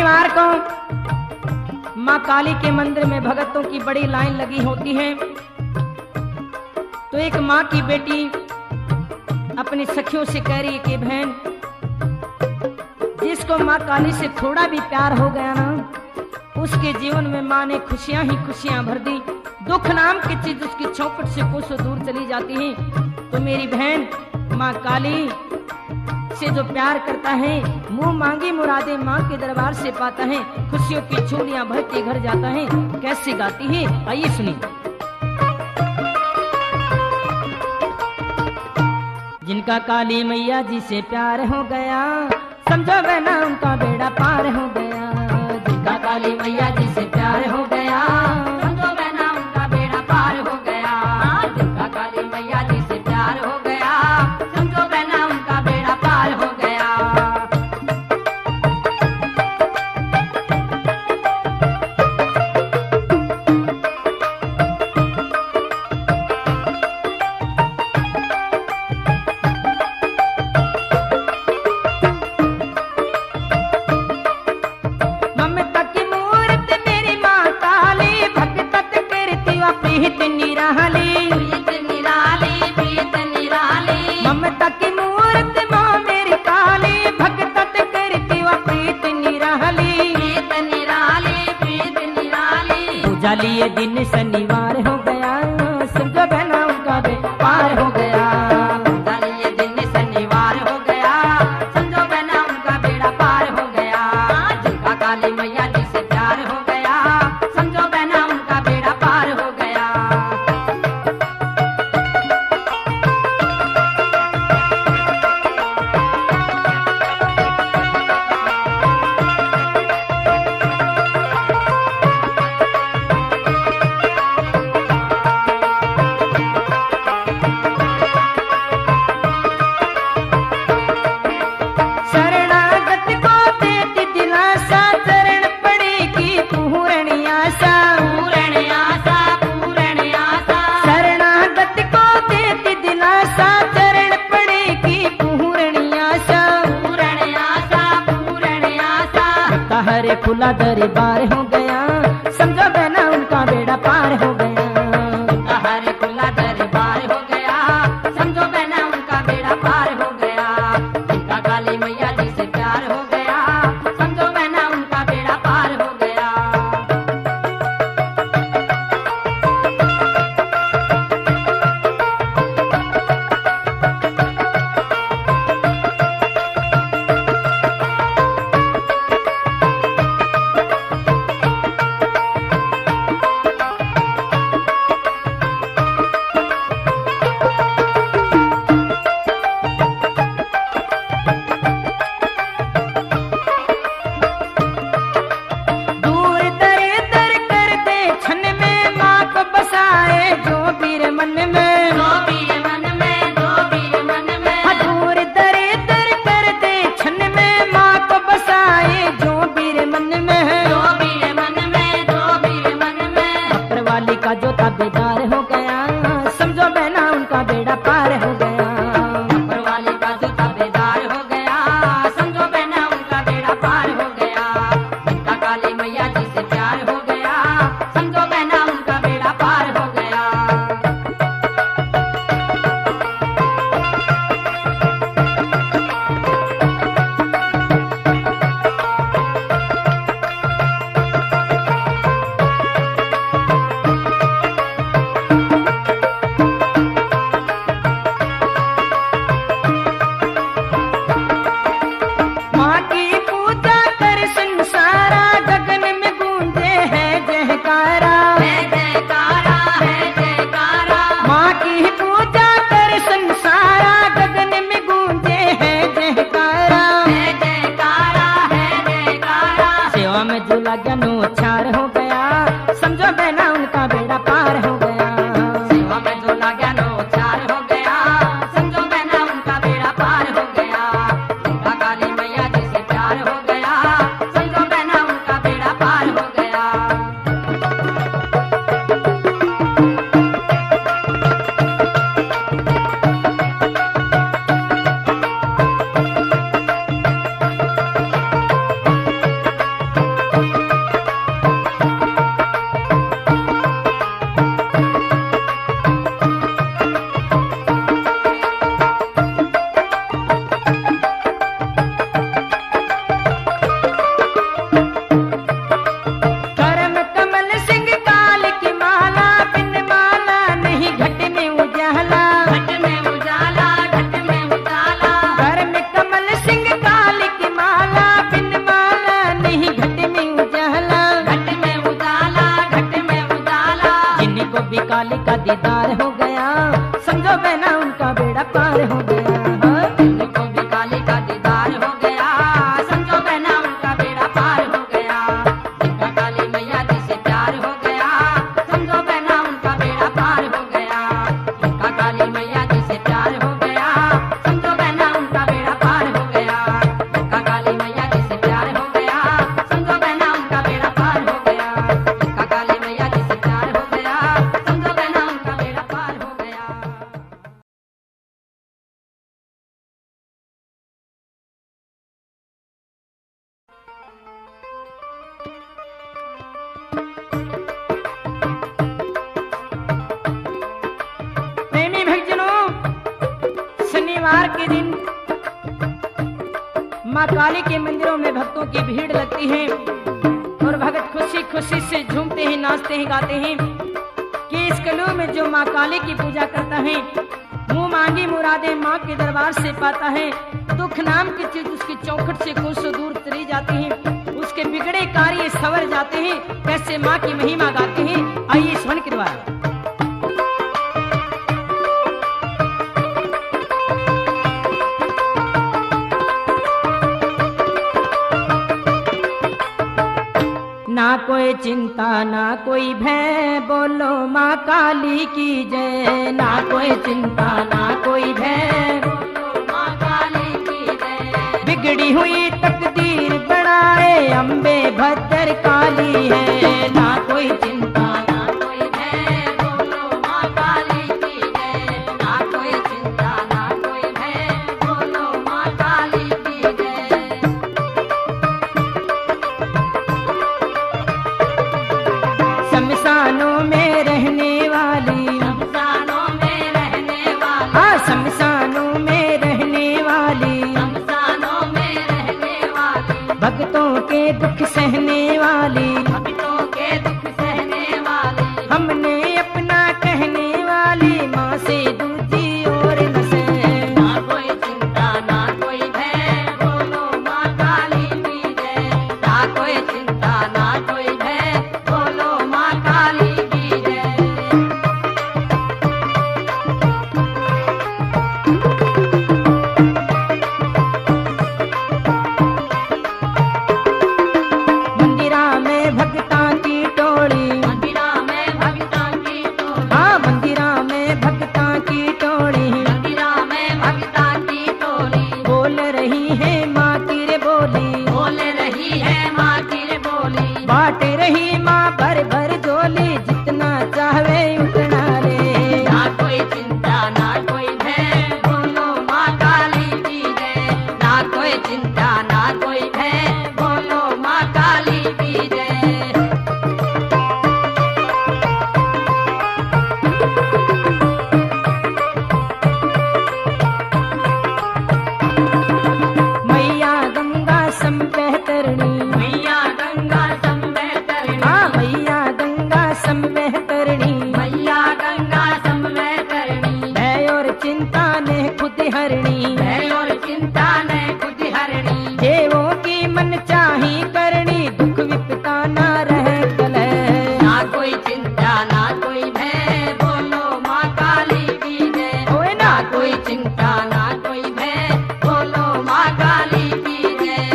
शनिवार को माँ काली के मंदिर में भगतों की बड़ी लाइन लगी होती है। तो एक माँ की बेटी अपनी सखियों से कह रही है कि बहन, जिसको माँ काली से थोड़ा भी प्यार हो गया ना, उसके जीवन में माँ ने खुशियां ही खुशियां भर दी। दुख नाम की चीज उसकी चौखट से कोसों दूर चली जाती है। तो मेरी बहन माँ काली से जो प्यार करता है, मुंह मांगी मुरादे माँ के दरबार से पाता है, खुशियों की झोलियां भर के घर जाता है। कैसे गाती है, आइए सुनिए। जिनका काली मैया जी से प्यार हो गया, समझो बहना उनका बेड़ा पार हो गया। जिनका काली मैया जी से प्यार हो गया, समझो बहना उनका बेड़ा पार हो गया। जिनका काली मैया जी से प्यार हो गया, समझो बहना उनका बेड़ा पार हो गया। लिए दिन शनिवार हो गया, समझो बहना उनका पार हो गया। ये दिन शनिवार हो गया, समझो बहना उनका बेड़ा पार हो गया। जिनका काली मैया जी से प्यार हो गया, समझो बहना उनका बेड़ा पार हो गया। खुला दरबार हो गया, समझो बहना उनका बेड़ा पार हो गया। हरे खुला दरबार हो गया, समझो बहना उनका बेड़ा पार हो गया। जिनका काली मैया जी से प्यार हो गया, समझो बहना उनका बेड़ा पार हो गया। जो ताबेदार हो गया, समझो बहना उनका बेड़ा पार हो गया। ऊपर वाले का जो ताबेदार हो गया, समझो बहना उनका बेड़ा पार हो गया। जिनका काली मैया जी से प्यार हो गया, समझो बहना उनका बेड़ा पार हो गया। झूला ज्ञानो छार हो गया, समझो बहना उनका बेड़ा पार हो गया। सेवा में झूला ज्ञानो छार हो गया, समझो बहना उनका बेड़ा पार हो गया। जिनका काली मैया जी से प्यार हो गया, समझो बहना उनका बेड़ा पार हो गया। भी काली का दीदार हो गया, समझो बहना उनका बेड़ा पार हो गया। हाँ। जिनको भी काली का दीदार हो गया, समझो बहना उनका बेड़ा पार हो गया। जिनका काली मैया जी से प्यार हो गया, समझो बहना उनका बेड़ा पार हो गया। जिनका काली मैया जी से प्यार हो गया, समझो बहना उनका बेड़ा पार हो गया। जिनका काली मैया जी से प्यार हो गया, समझो बहना उनका बेड़ा पार हो गया। जिनका काली मैया जी से प्यार हो गया, समझो बहना उनका बेड़ा पार हो गया। प्रेमी भक्तजनों, शनिवार के दिन माँ काली के मंदिरों में भक्तों की भीड़ लगती है और भक्त खुशी खुशी से झूमते हैं, नाचते हैं, गाते हैं कि इस कलयुग में जो माँ काली की पूजा करता है, मुंह मांगी मुरादे माँ के दरबार से पाता है। दुख नाम की चीज उसकी चौखट से कोसों दूर चली जाती है, उसके बिगड़े कार्य सवर जाते हैं। कैसे माँ की महिमा गाते हैं, आइए स्मरण के द्वारा। ना कोई चिंता ना कोई भय, बोलो माँ काली की जय। ना कोई चिंता ना कोई भय, बोलो माँ काली की जय। बिगड़ी हुई तकदीर बढ़ाए अम्बे भद्र काली है। ना कोई चिंता ना कोई भय, बोलो माँ काली की जय। ना कोई चिंता ना कोई भय, बोलो माँ काली की जय। शमशानों में रहने वाली, शमशानों में रहने वाली, हाँ शमशानों में रहने वाली, शमशानों में रहने वाली, भक्तों के दुख सहने वाली, भक्तों के दुख सहने वाली, हमने अपना कहने वाली माँ से दूजी और न सहे। ना कोई चिंता ना कोई भय, बोलो माँ काली की जय। ना कोई चिंता ना कोई भय, बोलो माँ काली की जय। मंदिरा में भक्ता की टोली, मंदिरा में भक्ता की टोली, हाँ मंदिरा में भक्ता की टोली, मंदिरा में भक्ता की टोली, बोल रही है माँ की रे बोली, बोल रही है माँ की रे बोली। बांट रही माँ भर भर झोली, जितना चाहे उतना ले। ना कोई चिंता ना कोई भय, बोलो माँ काली की जय। ना कोई चिंता ना कोई भय, बोलो माँ काली की जय। मैया गंगा सम बेहतरणी, मैया गंगा सम बेहतरणी, हाँ मैया गंगा सम बेहतरणी, मैया गंगा सम बेहतरणी। भय और चिंता ने खुद हरणी, भय और चिंता ने खुद हरणी। देवों की मन चाही करनी, दुख विपता ना रहे कलह। ना कोई चिंता ना कोई भय, बोलो माँ काली की जय। ओए ना कोई चिंता ना कोई भय, बोलो माँ काली की जय।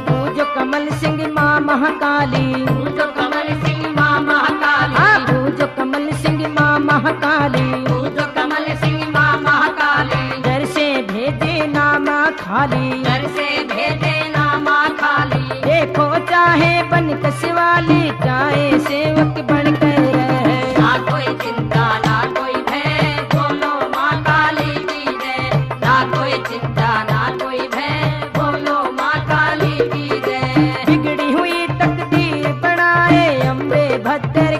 पूजो कमल सिंह माँ महाकाली, पूजो कमल सिंह माँ महाकाली, हाँ पूजो कमल सिंह माँ महाकाली, पूजो कमल सिंह माँ महाकाली। घर से भेजे नामा खाली, घर से भेजे ना माँ खाली। देखो चाहे बन कसवाली, चाहे सेवक बन कर रहे। ना कोई चिंता ना कोई भय, बोलो माँ काली की जय। ना कोई चिंता ना कोई भय, बोलो माँ काली की जय। बिगड़ी हुई तकदीर बढ़ाए अम्बे भद्र